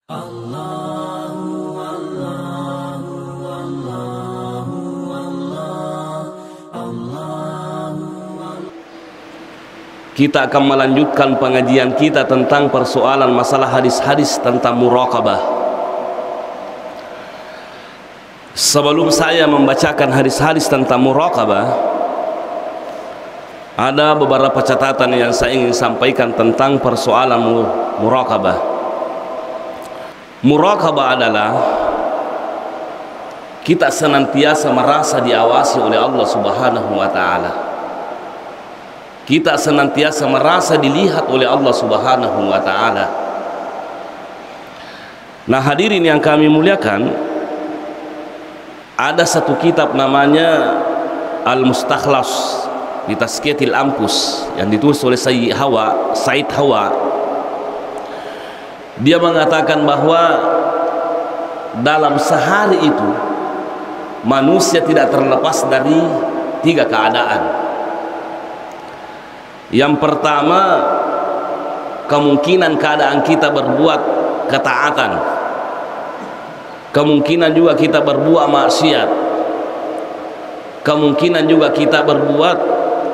Kita akan melanjutkan pengajian kita tentang persoalan masalah hadis-hadis tentang muraqabah. Sebelum saya membacakan hadis-hadis tentang muraqabah, ada beberapa catatan yang saya ingin sampaikan tentang persoalan muraqabah. Muraqabah adalah kita senantiasa merasa diawasi oleh Allah Subhanahu wa taala. Kita senantiasa merasa dilihat oleh Allah Subhanahu wa taala. Nah, hadirin yang kami muliakan, ada satu kitab namanya Al-Mustakhlas di Tazkiyatil Anfus yang ditulis oleh Said Hawa. Dia mengatakan bahwa dalam sehari itu manusia tidak terlepas dari 3 keadaan. Yang pertama, kemungkinan keadaan kita berbuat ketaatan, kemungkinan juga kita berbuat maksiat, kemungkinan juga kita berbuat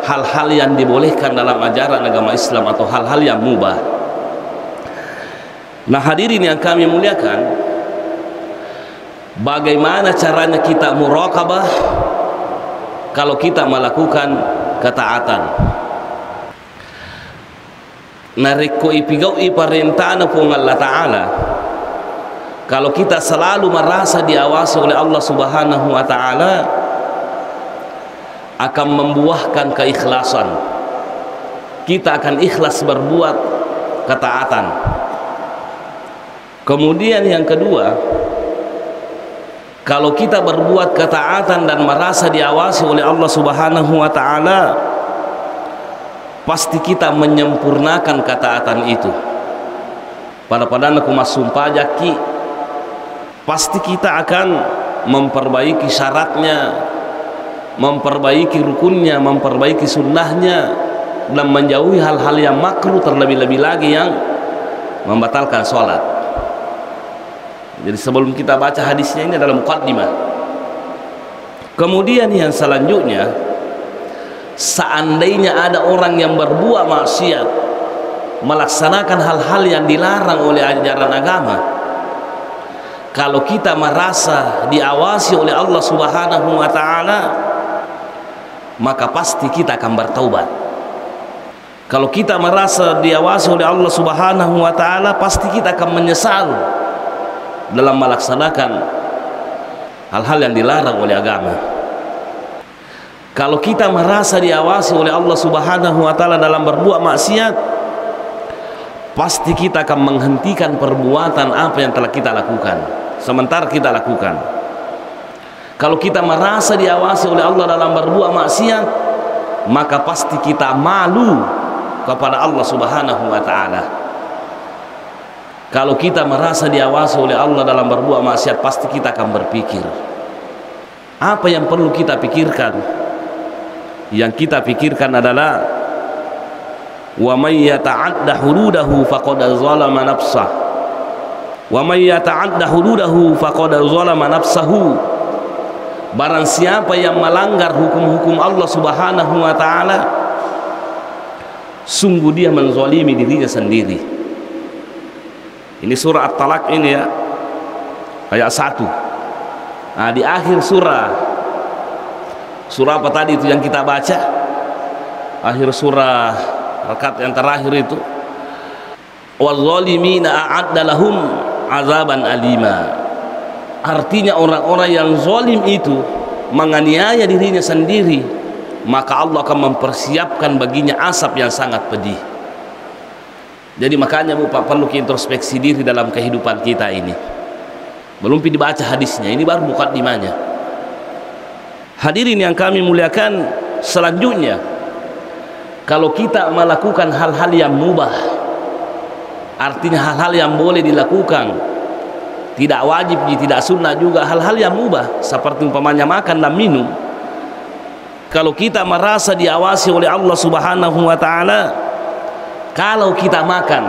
hal-hal yang dibolehkan dalam ajaran agama Islam atau hal-hal yang mubah. Nah, hadirin yang kami muliakan, bagaimana caranya kita muraqabah kalau kita melakukan ketaatan? Nariko ipigau iparentana pun Allah Ta'ala, kalau kita selalu merasa diawasi oleh Allah Subhanahu wa taala, akan membuahkan keikhlasan. Kita akan ikhlas berbuat ketaatan. Kemudian yang kedua, kalau kita berbuat ketaatan dan merasa diawasi oleh Allah Subhanahu wa taala, pasti kita menyempurnakan ketaatan itu. Pada aku masumpah jaki, pasti kita akan memperbaiki syaratnya, memperbaiki rukunnya, memperbaiki sunnahnya, dan menjauhi hal-hal yang makruh, terlebih-lebih lagi yang membatalkan sholat. Jadi sebelum kita baca hadisnya, ini adalah muqaddimah. Kemudian yang selanjutnya, seandainya ada orang yang berbuat maksiat, melaksanakan hal-hal yang dilarang oleh ajaran agama, kalau kita merasa diawasi oleh Allah Subhanahu wa taala, maka pasti kita akan bertaubat. Kalau kita merasa diawasi oleh Allah Subhanahu wa taala, pasti kita akan menyesal dalam melaksanakan hal-hal yang dilarang oleh agama. Kalau kita merasa diawasi oleh Allah Subhanahu wa taala dalam berbuat maksiat, pasti kita akan menghentikan perbuatan apa yang telah kita lakukan sementara kita lakukan. Kalau kita merasa diawasi oleh Allah dalam berbuat maksiat, maka pasti kita malu kepada Allah Subhanahu wa taala. Kalau kita merasa diawasi oleh Allah dalam berbuat maksiat, pasti kita akan berpikir, apa yang perlu kita pikirkan? Yang kita pikirkan adalah, wa may yata'adda hududahu faqad zalama nafsah, wa may yata'adda hududahu faqad zalama nafsahu. Barang siapa yang melanggar hukum-hukum Allah Subhanahu wa taala, sungguh dia menzalimi dirinya sendiri. Ini surah At-Talaq ini ya, ayat 1. Nah, di akhir surah apa tadi itu yang kita baca? Akhir surah rakaat yang terakhir itu, waz-zalimina a'adda lahum azaban alima. Artinya orang-orang yang zalim itu menganiaya dirinya sendiri, maka Allah akan mempersiapkan baginya azab yang sangat pedih. Jadi makanya Bapak perlu introspeksi diri dalam kehidupan kita ini. Belum dibaca hadisnya, ini baru muqaddimahnya. Hadirin yang kami muliakan, selanjutnya, kalau kita melakukan hal-hal yang mubah, artinya hal-hal yang boleh dilakukan, tidak wajib, tidak sunnah juga, hal-hal yang mubah seperti umpamanya makan dan minum. Kalau kita merasa diawasi oleh Allah Subhanahu wa taala, kalau kita makan,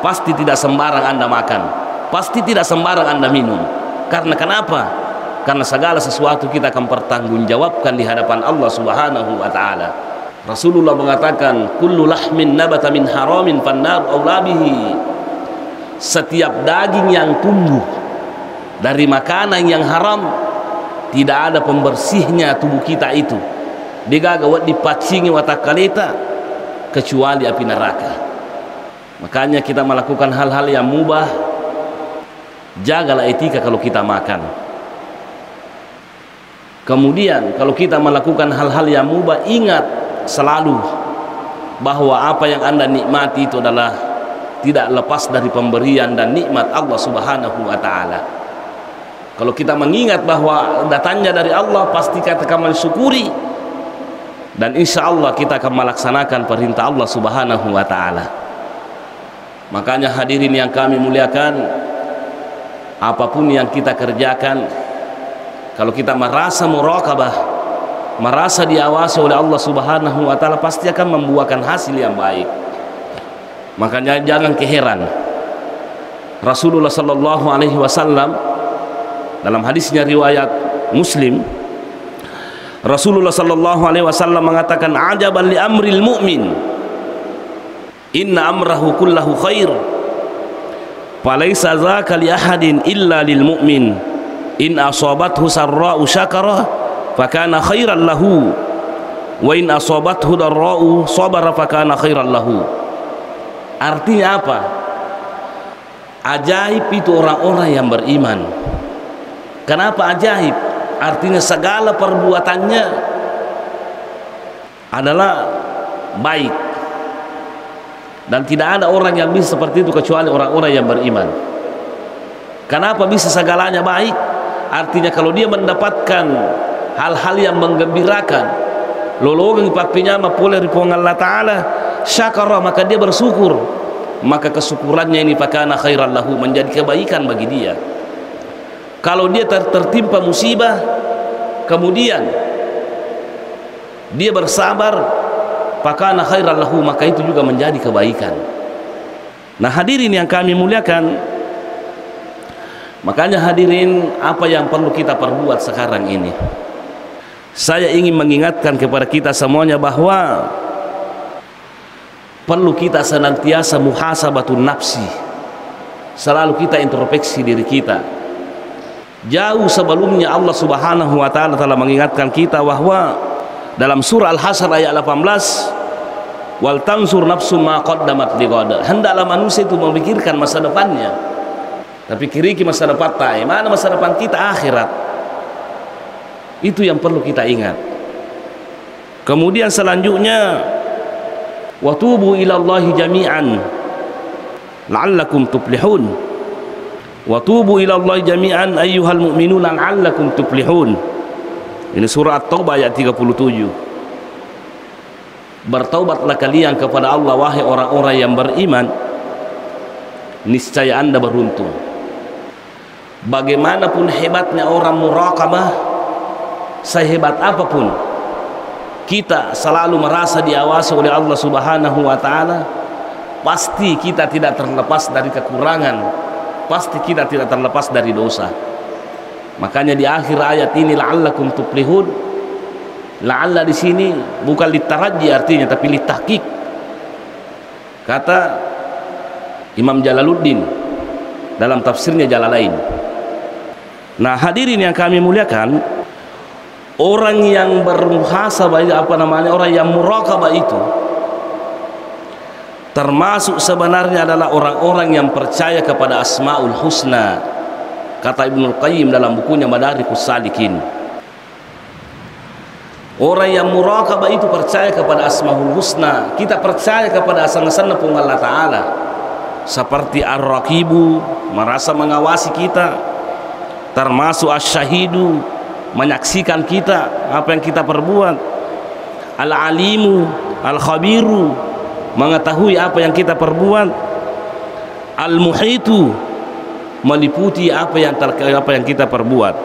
pasti tidak sembarang Anda makan. pasti tidak sembarang Anda minum. Karena kenapa? Karena segala sesuatu kita akan pertanggungjawabkan di hadapan Allah Subhanahu wa taala. Rasulullah mengatakan, kullu lahmin nabata min haramin fannar aula bihi. Setiap daging yang tumbuh dari makanan yang haram, tidak ada pembersihnya tubuh kita itu. Digaga wat dipacingi watakalita kecuali api neraka. Makanya kita melakukan hal-hal yang mubah, jagalah etika kalau kita makan. Kemudian kalau kita melakukan hal-hal yang mubah, ingat selalu bahwa apa yang Anda nikmati itu adalah tidak lepas dari pemberian dan nikmat Allah Subhanahu wa taala. Kalau kita mengingat bahwa datangnya dari Allah, pasti kita akan mensyukuri, dan insya Allah kita akan melaksanakan perintah Allah Subhanahu wa taala. Makanya hadirin yang kami muliakan, apapun yang kita kerjakan, kalau kita merasa muraqabah, merasa diawasi oleh Allah Subhanahu wa taala, pasti akan membuahkan hasil yang baik. Makanya jangan keheran. Rasulullah sallallahu alaihi wasallam dalam hadisnya riwayat Muslim, Rasulullah sallallahu alaihi wasallam mengatakan, ajaban li amril mu'min, inna amrahu kullahu khair, falaysa dzaka li ahadin illa lil mu'min, in asabathu sarra'u syakara fakana khairan lahu, wa in asabathu darra'u sabara fakana khairan lahu. Artinya apa? Ajaib itu orang-orang yang beriman. Kenapa ajaib? Artinya segala perbuatannya adalah baik, dan tidak ada orang yang bisa seperti itu kecuali orang-orang yang beriman. Kenapa bisa segalanya baik? Artinya kalau dia mendapatkan hal-hal yang menggembirakan, lologang papinya mapoleh ripong Allah Ta'ala, syakara, maka dia bersyukur, maka kesyukurannya ini fakana khairan lahu, menjadi kebaikan bagi dia. Kalau dia tertimpa musibah, kemudian dia bersabar, fakana khairan lahu, maka itu juga menjadi kebaikan. Nah hadirin yang kami muliakan, makanya hadirin, apa yang perlu kita perbuat sekarang ini, saya ingin mengingatkan kepada kita semuanya bahwa perlu kita senantiasa muhasabatun nafsi, selalu kita introspeksi diri kita. Jauh sebelumnya Allah Subhanahu wa taala telah mengingatkan kita bahwa dalam surah Al-Hasyr ayat 18, wal tansur nafsum ma qaddamat lighad, hendaklah manusia itu memikirkan masa depannya. Tapi kiriki masa depan tai, mana masa depan kita? Akhirat. Itu yang perlu kita ingat. Kemudian selanjutnya, wa tubu ilallahi jami'an la'allakum tuflihun. Wa tubu ilallahi jami'an ayyuhal mu'minuna la'allakum tuflihun. Ini surah At-Taubah ayat 37. Bertaubatlah kalian kepada Allah wahai orang-orang yang beriman, niscaya Anda beruntung. Bagaimanapun hebatnya orang muraqabah, sehebat apapun kita selalu merasa diawasi oleh Allah Subhanahu wa taala, pasti kita tidak terlepas dari kekurangan, pasti kita tidak terlepas dari dosa. Makanya di akhir ayat ini la'allakum tuflihun, la'alla di sini bukan litaraji artinya, tapi litahqiq. Kata Imam Jalaluddin dalam tafsirnya Jalalain. Nah hadirin yang kami muliakan, orang yang bermuhasabah, orang yang muraqabah itu termasuk sebenarnya adalah orang-orang yang percaya kepada Asmaul Husna. Kata Ibnul Qayyim dalam bukunya Madarikus Salikin, orang yang muraqabah itu percaya kepada Asmaul Husna. Kita percaya kepada asal-asalnya pun Allah Ta'ala, seperti Ar-Raqibu, merasa mengawasi kita, termasuk Asy-Syahidu, menyaksikan kita apa yang kita perbuat, Al-Alimu, Al-Khabiru, mengetahui apa yang kita perbuat, Al-Muhitu, meliputi apa yang kita perbuat,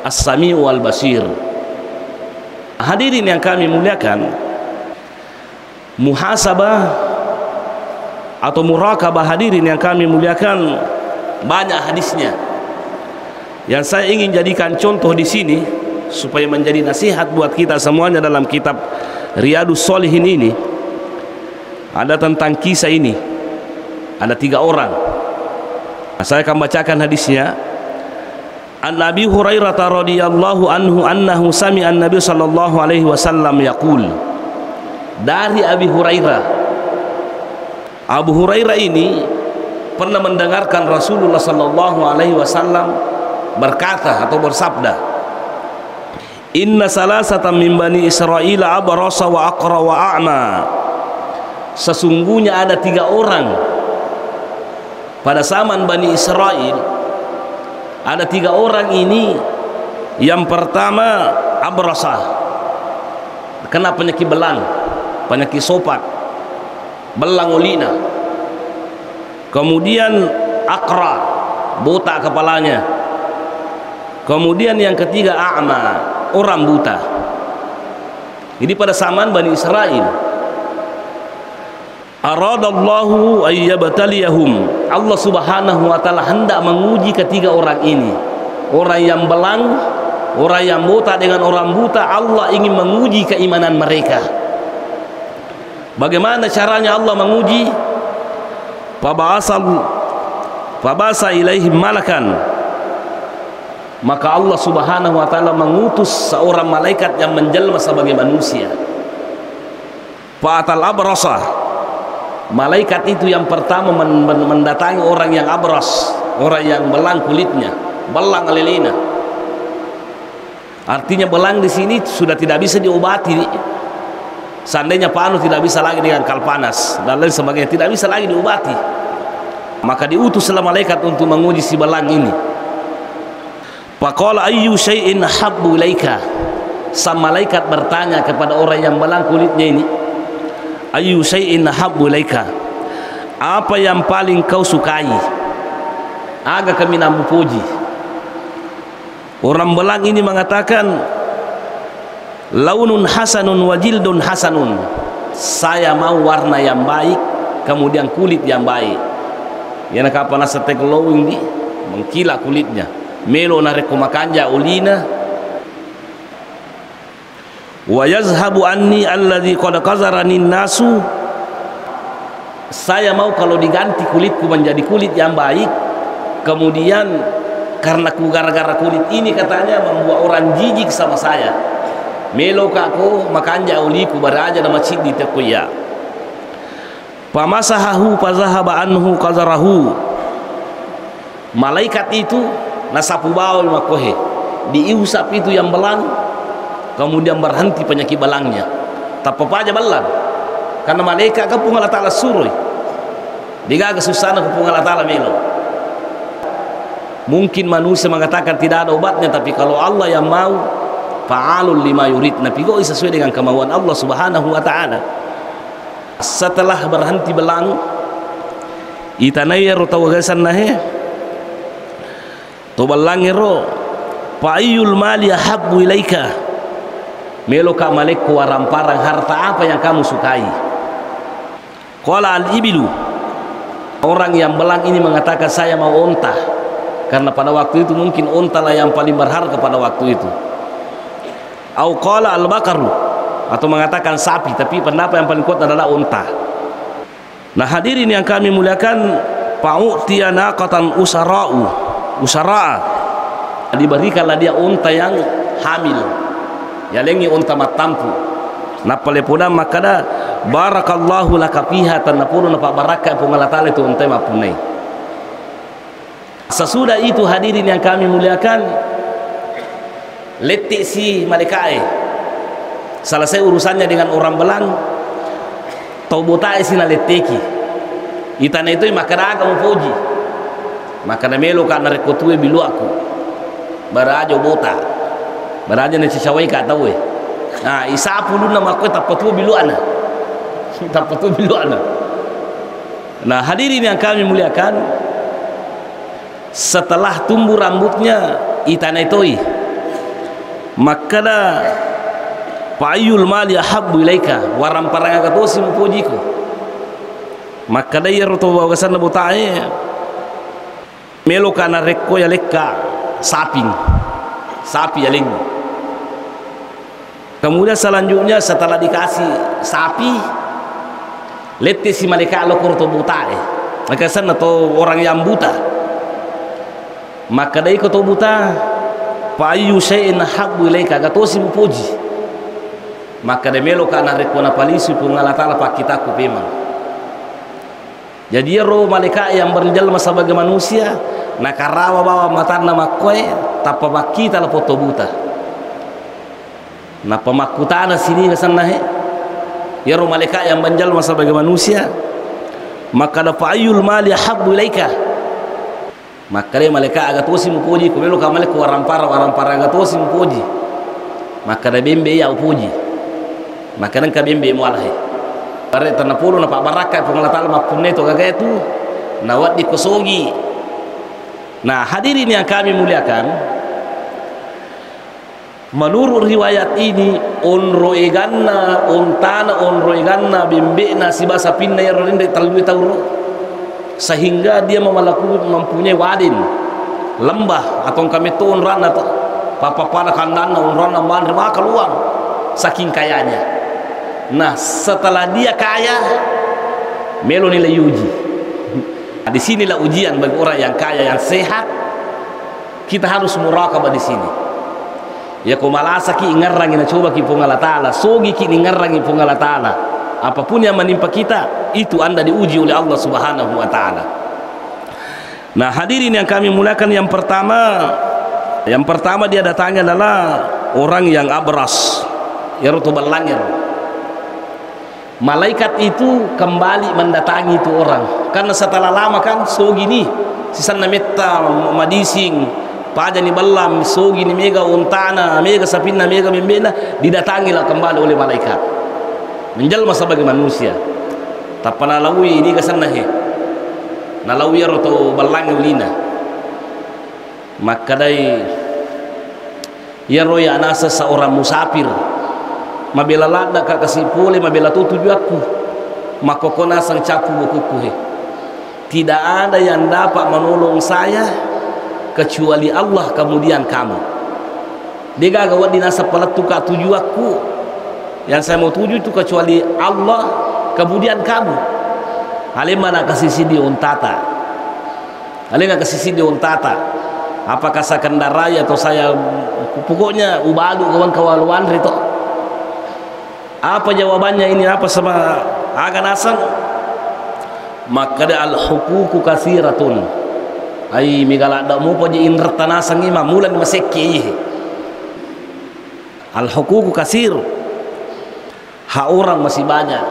As-Sami'u Al-Basir. Hadirin yang kami muliakan, muhasabah atau muraqabah hadirin yang kami muliakan banyak hadisnya. Yang saya ingin jadikan contoh di sini supaya menjadi nasihat buat kita semuanya dalam kitab Riyadhus Shalihin ini, ada tentang kisah ini. Ada 3 orang. Saya akan bacakan hadisnya. An Abi Hurairah radhiyallahu anhu annahu sami'a an-nabiy sallallahu alaihi wasallam yaqul. Dari Abi Hurairah. Abu Hurairah ini pernah mendengarkan Rasulullah sallallahu alaihi wasallam berkata atau bersabda, Inna salasatan min bani Israil abrasa wa aqra wa a'ma. Sesungguhnya ada 3 orang pada zaman Bani Israel. Ada 3 orang ini. Yang pertama abrasa, kena penyakit belang, penyakit sopat, belang ulina. Kemudian aqra, botak kepalanya. Kemudian yang ketiga a'ma, orang buta. Jadi pada zaman Bani Israel, aradallahu ayyabtaliyahum, Allah subhanahu wa ta'ala hendak menguji ketiga orang ini. Orang yang belang, orang yang buta dengan orang buta, Allah ingin menguji keimanan mereka. Bagaimana caranya Allah menguji? Fabasa ilaihim malakan, maka Allah subhanahu wa ta'ala mengutus seorang malaikat yang menjelma sebagai manusia. Fa'atal abrasa, malaikat itu yang pertama mendatangi orang yang abras, orang yang belang kulitnya, belang alilina. Artinya belang di sini sudah tidak bisa diobati. Seandainya panu tidak bisa lagi dengan kalpanas dan lain sebagainya, tidak bisa lagi diobati. Maka diutuslah malaikat untuk menguji si belang ini. Faqala ayyu syai'in habbu ilaika. Sang malaikat bertanya kepada orang yang belang kulitnya ini, ayyu syai'in habbu ilaika, apa yang paling kau sukai? Aga kami namu puji. Orang belang ini mengatakan, launun hasanun wa jildun hasanun. Saya mau warna yang baik, kemudian kulit yang baik. Yana kapana sa glowing di mengkilap kulitnya. Melo na rekomakanja ulina. Wa yazhabu anni alladhi qad qazarani nasu. Saya mau kalau diganti kulitku menjadi kulit yang baik, kemudian karena gara-gara kulit ini katanya membuat orang jijik sama saya. Melo kako makanja uliku baraja na masjid di Tekoya. Pamasahahu fazahaba anhu qazarahu. Malaikat itu nasapu bawa makohe, diusap itu yang belang, kemudian berhenti penyakit belangnya. Tak apa aja belang, karena malaikat kapung Allah Ta'ala suruh digaga susana kapung Allah Ta'ala melo. Mungkin manusia mengatakan tidak ada obatnya, tapi kalau Allah yang mau, fa'alul lima yurid, nabi kok sesuai dengan kemauan Allah subhanahu wa ta'ala. Setelah berhenti belang, itanaya rotawagasan nahe to balangero fa'iyul mali habbu ilaika. Melo ka malek waramparang harta apa yang kamu sukai? Qala al-ibilu. Orang yang belang ini mengatakan saya mau onta, karena pada waktu itu mungkin onta lah yang paling berharga pada waktu itu. Au qala al-baqaru, atau mengatakan sapi, tapi pendapat yang paling kuat adalah onta. Nah hadirin yang kami muliakan, fa'utiya naqatan usara'a, diberikanlah dia onta yang hamil, ya lengi onta matampu. Napalepuda makada barakallahu laka fiha, tanapuru napa baraka pungalatale itu onta mapunai. Sesudah itu hadirin yang kami muliakan, letik si malaikat selesai urusannya dengan orang belang, taubotai si naleteki itana itu makada aga mupoji, makada melo ka narekotue bilu aku barajo bota barajo ne cicawai ka tawe. Nah isapu lu nama aku tapatu bilu ana tapatu bilu ana. Nah hadirin yang kami muliakan, setelah tumbuh rambutnya itana itoi, makada fa'ayul mali ahabbu ilaika, waram parang agatosi mupujiku. Maka daya roto wagasan na butae melo kana rekko ya lekka sapi ya leng. Kemudian selanjutnya setelah dikasih sapi, lete si malaikat lokor to buta maka sana to orang yang buta, maka dai ko to buta fa ayu shay'in habbu ilaika gatosi mupoji, maka de melo kana rekko na palisi pu ngala taala pakitaku pemang. Jadi roh malaikat yang berjelma sebagai manusia nakarawa bawa matana makoe tapa makita la poto buta na pamakutana sini sana ya roh malaikat yang berjelma sebagai manusia, maka da fa'ayul mali habbu ilaika, maka dia malaikat agatosi mupoji kumelo ka malaikat warampara agatosi mupoji, maka da bembe ya upoji, maka nang ka bembe mualahe pare tanapolo na pabaraka pengalatala mapunne to gaga itu na wadi kosogi. Nah, hadirin yang kami muliakan, menurut riwayat ini onro eganna bembe na si basa pinna ya rinde talwi tauro, sehingga dia mempunyai wadin lembah atau kami to onran atau papa pada kandana onran man maka keluar saking kayanya. Nah, setelah dia kaya, melo nilai uji. Nah, di sinilah ujian bagi orang yang kaya yang sehat. Kita harus murakabah di sini. Ya ko malasa ki ingarang ina coba ki pung Allah Taala, sogi ki ingarang pung Allah Taala. Apapun yang menimpa kita, itu Anda diuji oleh Allah Subhanahu wa taala. Nah, hadirin yang kami muliakan, yang pertama dia datangnya adalah orang yang abras, ya rutubal langir. Malaikat itu kembali mendatangi itu orang karena setelah lama kan so gini sisana metta madising pada ni ballam so gini mega untana mega sapina mega membena, didatangilah kembali oleh malaikat menjelma sebagai manusia tapana lawi ini kesana nalawi roto ballang ulina, maka dai ya roya anasa seorang musafir mabela lada ka kasih pole mabela tuju aku makokona sang capu bukuku tidak ada yang dapat menolong saya kecuali Allah kemudian kamu. Dia gawat dinasa peletu ka tuju aku, yang saya mau tuju itu kecuali Allah kemudian kamu. Halimana kasih sidi untata, halimana kasih sidi untata, apakah saya kendarai atau saya pokoknya ubadu kawan-kawan itu. Apa jawabannya ini, apa sama agan asang? Maka al huququ katsiratun, ai migala da mu poje inrtana sangi mamulan masekki al huququ katsir, hak orang masih banyak.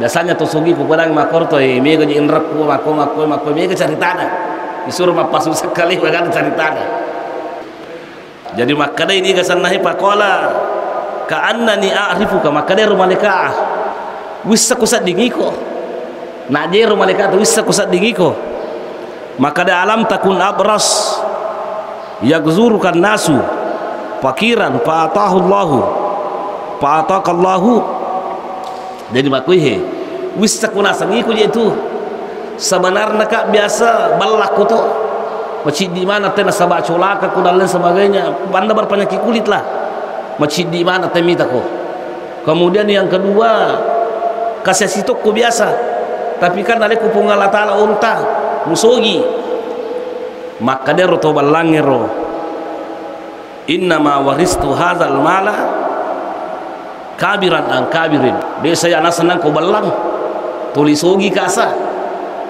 Biasanya to sugi ku padang makorto mega je inrat ku mako mega caritana disuruh mapasu sekali bagan caritana. Jadi maka ini gasanahi pakola ka'annani a'rifuka, maka dia malaikat wissa kusat dingiko nak je malaikat wissa kusat dingiko, maka dia alam takun abras yagzurukan nasu fakiran fa'atakallahu. Jadi makuihe wissa kunasan iku je itu sebenarnya kak biasa balaku to masjid di mana tena sabak colaka ku dan lain sebagainya, banda berpenyakit kulit lah masjid di mana temita ko. Kemudian yang kedua kasih sitok ko biasa, tapi kan ale ku pungal taala unta musogi, maka dia roto balangero inna ma waristu hadzal mala kabiran an kabirin. Dia saya nasanang ko balang tulisogi kasa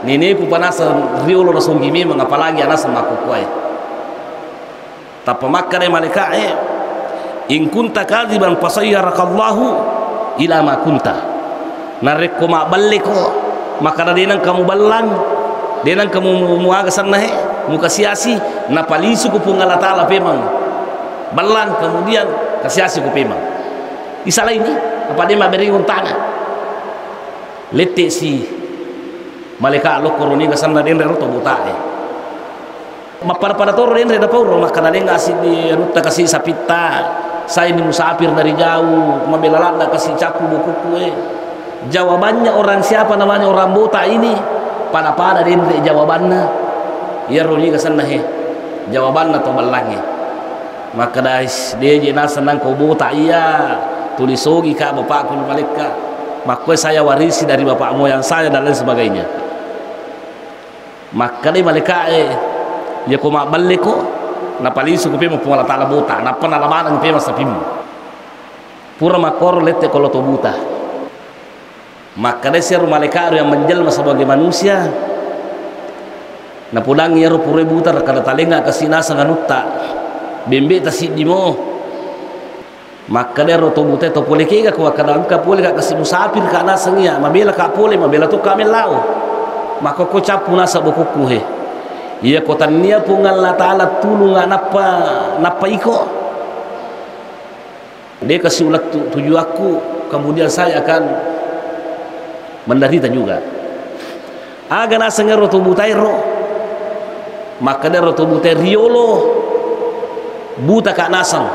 nene ku panasa riolo rasogi memang apalagi anasan makukuai. Tapi maka dia malaikat in kunta kadziban fasayyarakallahu ila ma kunta, nareko mak baliko maka denang kamu ballang denang kamu muaga sanna muka siasi na palisu ku pungala taala pemang ballang kemudian kasiasi ku pemang isalah ini apa dia maberi untana lete si malaikat lokoroni ga sanna den roto butae pada toro den da pauro maka den ngasih di ruta kasih sapita. Saya ini musafir dari jauh, mabelala kasih capu bukuku. Jawabannya orang siapa namanya orang buta ini? Pada dia jawabannya. ia roni ka sanna he jawaban na to ballange maka dais dia je na senang ko buta iya tulisogi ka bapakku malika maka saya warisi dari bapak moyang saya dan lain sebagainya maka dia malika ya ko mabaliko na palisu ko pe mo pala tala buta na panalaman ng pe masapim pura makor lette kalau to buta maka dia seru malika yang menjelma sebagai manusia na pulang ia pure buta kada talenga kasina sanganutta bembe tasidimo maka dia roto buta to pole kega ko kada ka pole ka kasi musafir ka na sangia mabela ka pole mabela to kamel lao maka ko capuna sa bukuku he ia ko tania pungal la taala tulunga napa iko dia kasih ulat tuju aku kemudian saya akan menderita juga aga na sangero to butai ro maka dia roto butai riolo buta ka nasang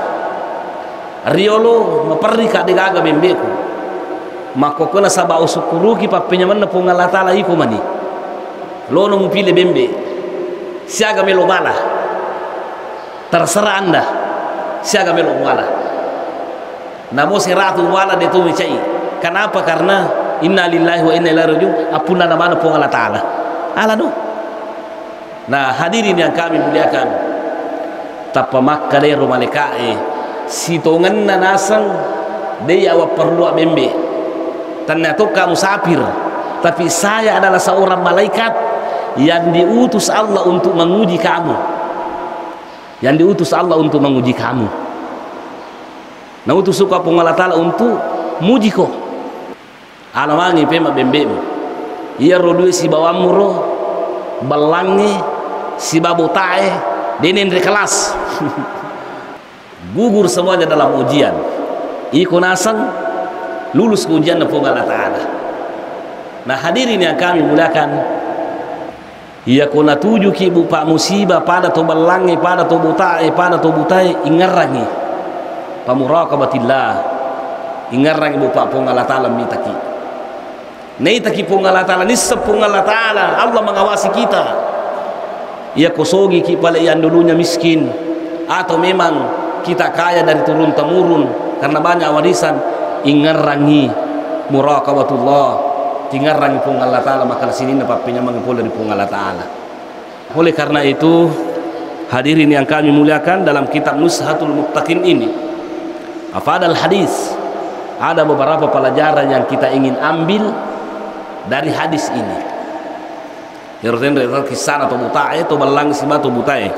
riolo maperri ka digaga bembeku maka kona saba usukuruki papenya manna pungal la taala iko mani lono mupile bembe siaga melo bala terserah anda siaga melo bala namo siratu wala de tu cai kenapa karena inna lillahi wa inna ilaihi rajiun apuna na mana po Allah taala ala do nah hadirin yang kami muliakan tapa makka de romalekae sitongan na nasang de awa perlu bembe ternyata kamu musafir tapi saya adalah seorang malaikat yang diutus Allah untuk menguji kamu yang diutus Allah untuk menguji kamu nah utus suka Allah Ta'ala untuk muji ko alamangi pema bembemu ia rodue si bawamu ro balangi si babotae denen di kelas gugur semuanya dalam ujian iko nasang lulus ke ujian na Allah Ta'ala nah hadirin yang kami muliakan ia kona tuju ki bupa musibah pada to balangi pada to butai ingarangi pamuraqabatillah ingarangi bupa pong Allah Ta'ala mitaki nei taki pong Allah Ta'ala nisab pong Allah Ta'ala Allah mengawasi kita ia kosogi ki pala yang dulunya miskin atau memang kita kaya dari turun temurun karena banyak warisan ingarangi muraqabatullah tingarang pung Allah Ta'ala maka sini dapat penyamang pula dari pung Allah Ta'ala oleh karena itu hadirin yang kami muliakan dalam kitab Nushatul Muttaqin ini afadal hadis ada beberapa pelajaran yang kita ingin ambil dari hadis ini kisah atau butai atau balang sima atau butai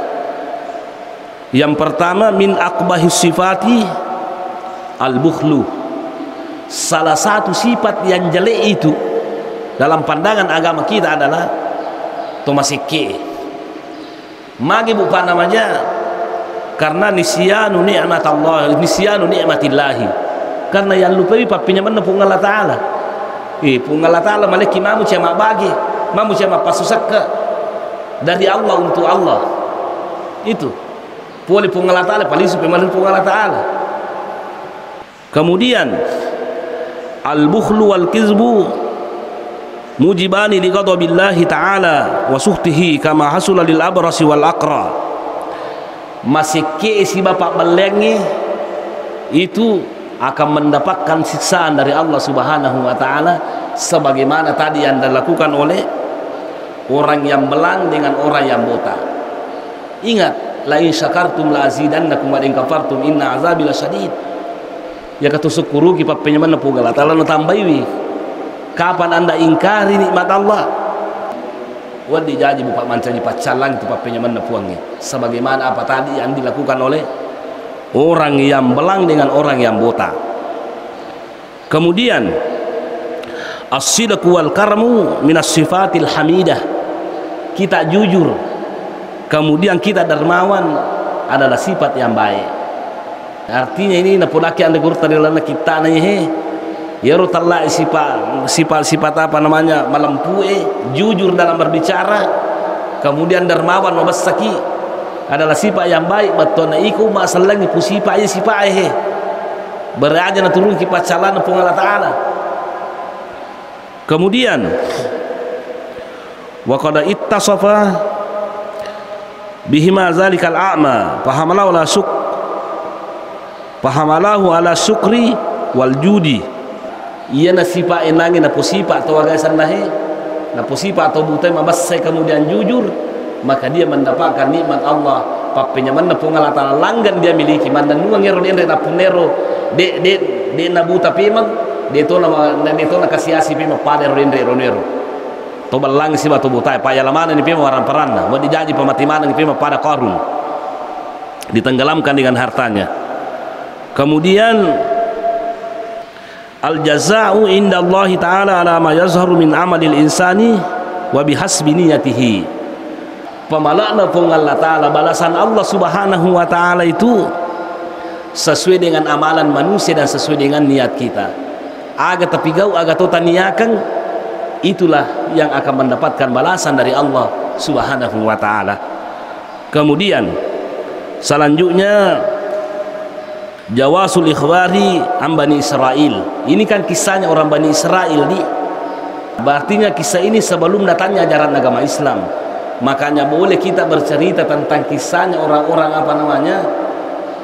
yang pertama min aqbahis sifati al-bukhlu salah satu sifat yang jelek itu dalam pandangan agama kita adalah tomasike magi bukan namanya karena nisyanu ni'mat Allah nisyanu ni'matillahi karena yang lupa papinya mana pung Allah Ta'ala pung Allah Ta'ala maliki mamu cema bagi mamu cema pasusaka dari Allah untuk Allah itu boleh pung Allah Ta'ala paling supaya malin pung Allah Ta'ala kemudian al-bukhlu wal kizbu mujibani li ghadabillahi ta'ala wa suhtihi kama hasula lil abrasi wal aqra masike si bapak belengi itu akan mendapatkan siksaan dari Allah Subhanahu wa taala sebagaimana tadi yang dilakukan oleh orang yang belang dengan orang yang buta ingat la in syakartum la azidannakum wa in kafartum inna azabi lasyadid ya katusyukuru ki papenyaman na pugala ta'ala na tambaywi kapan anda ingkari nikmat Allah wadi jaji bupak mancani pacalang itu papenyaman na puangnya sebagaimana apa tadi yang dilakukan oleh orang yang belang dengan orang yang buta kemudian as-sidqu wal karmu minas sifatil hamidah kita jujur kemudian kita dermawan adalah sifat yang baik artinya ini napulaki anda gurta dilana kita nanya ya rutalla sifat apa namanya melampui jujur dalam berbicara kemudian dermawan mabasaki adalah sifat yang baik batona iku masalang ipu sifat beraja na turun ki pacalan pung Allah Ta'ala kemudian wa qad ittasafa bihima zalikal a'ma fahamalahu ala syukri wal judi. Ia nasipa enangi na posipa atau agasan nahi na posipa atau butai mabasai kemudian jujur, maka dia mendapatkan nikmat Allah. Papenya mana pungal atala langgan dia miliki mana nuang ngero endre na punero de na buta pemang de to na kasiasi pemang pada endre ronero to balang si batu butai pa yalamana ni pemang waran paranna mau dijanji pamati mana ni pemang pada Qarun ditenggelamkan dengan hartanya. Kemudian al jazaa'u inda Allah ta'ala ala ma yazharu min amalil insani wa bihasbi niyatihi. Pemalakna pun Allah Ta'ala, balasan Allah Subhanahu wa Ta'ala itu sesuai dengan amalan manusia dan sesuai dengan niat kita. Aga tapigau, aga tota niakan, itulah yang akan mendapatkan balasan dari Allah Subhanahu wa Ta'ala. Kemudian selanjutnya jawasul ikhbari an Bani Israel. Ini kan kisahnya orang Bani Israel di. Artinya kisah ini sebelum datangnya ajaran agama Islam. Makanya boleh kita bercerita tentang kisahnya orang-orang apa namanya,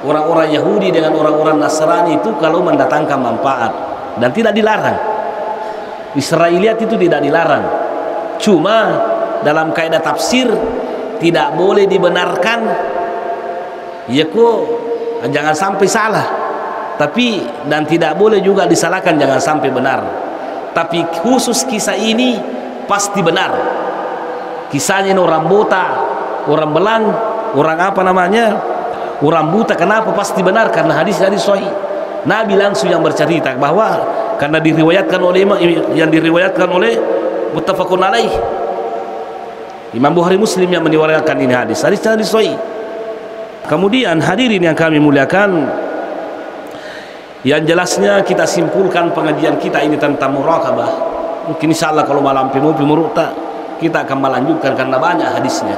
orang-orang Yahudi dengan orang-orang Nasrani itu kalau mendatangkan manfaat dan tidak dilarang. Israeliat itu tidak dilarang. Cuma dalam kaidah tafsir tidak boleh dibenarkan. Ya kok jangan sampai salah. Tapi dan tidak boleh juga disalahkan, jangan sampai benar. Tapi khusus kisah ini pasti benar. Kisahnya ini orang buta, orang belang, orang apa namanya, orang buta. Kenapa pasti benar? Karena hadis-hadis sahih. Nabi langsung yang bercerita bahwa karena diriwayatkan oleh yang diriwayatkan oleh muttafaqun alaih. Imam Bukhari Muslim yang meriwayatkan ini hadis sahih. Kemudian hadirin yang kami muliakan, yang jelasnya kita simpulkan pengajian kita ini tentang muraqabah. Mungkin insyaallah kalau malam pemurta kita akan melanjutkan karena banyak hadisnya.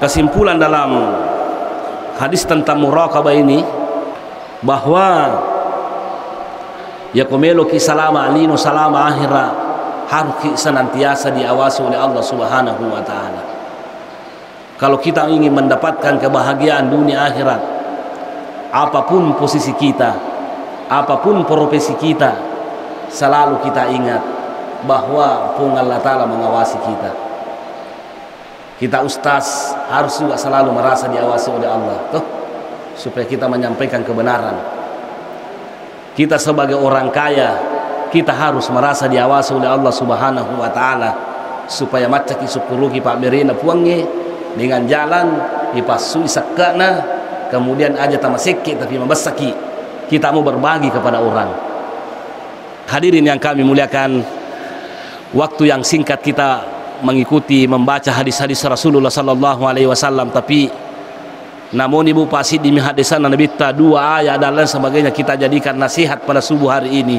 Kesimpulan dalam hadis tentang muraqabah ini bahwa ya komelo ki salama alino salama akhira harus senantiasa diawasi oleh Allah Subhanahu wa Ta'ala. Kalau kita ingin mendapatkan kebahagiaan dunia akhirat, apapun posisi kita, apapun profesi kita, selalu kita ingat bahwa pun Allah Ta'ala mengawasi kita. Kita ustaz harus juga selalu merasa diawasi oleh Allah supaya kita menyampaikan kebenaran. Kita sebagai orang kaya, kita harus merasa diawasi oleh Allah Subhanahu wa Ta'ala supaya macaki sukuruki Pak Berina puangnya dengan jalan dipasui sakana, kemudian aja tamaseki tapi membesaki. Kita mau berbagi kepada orang. Hadirin yang kami muliakan, waktu yang singkat kita mengikuti membaca hadis-hadis Rasulullah sallallahu alaihi wasallam, tapi namun ibu pasti di hadisan Nabi ta dua ayat dan lain sebagainya kita jadikan nasihat pada subuh hari ini.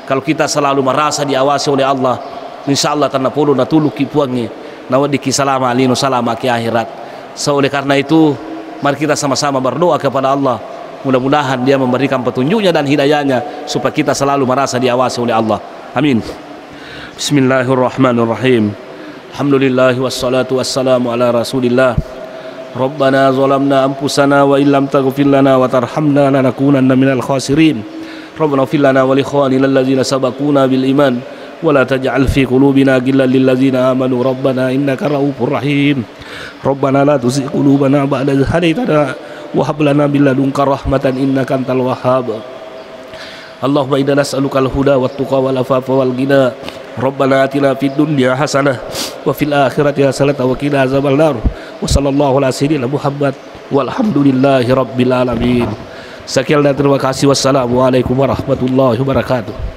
Kalau kita selalu merasa diawasi oleh Allah, insyaallah tanah puluh na tuluki puangnya nawadiki salama alinu salama ki akhirat. So oleh karena itu mari kita sama-sama berdoa kepada Allah, mudah-mudahan dia memberikan petunjuknya dan hidayahnya supaya kita selalu merasa diawasi oleh Allah. Amin. Bismillahirrahmanirrahim. Alhamdulillah wassalatu wassalamu ala Rasulillah. Rabbana zalamna anfusana wa illam taghfir lana wa tarhamna lanakunanna minal khasirin. Rabbana ighfir lana wa li ikhwanina allazina sabaquna bil iman wa la taj'al fi qulubina ghillan lil ladzina amanu rabbana innaka ra'ufur rahim. Rabbana la tuzigh qulubana ba'da idh hadaytana wa hab lana min ladunka rahmatan innaka antal wahhab. Allahumma inna nas'aluka al-huda wat tuqa wal afafa wal ghina. Rabbana atina fid dunya hasanah wa fil akhirati hasanah wa qina azabannar. Wa sallallahu ala sayyidina Muhammad walhamdulillahi rabbil alamin. Sekian dan terima kasih. Wassalamualaikum warahmatullahi wabarakatuh.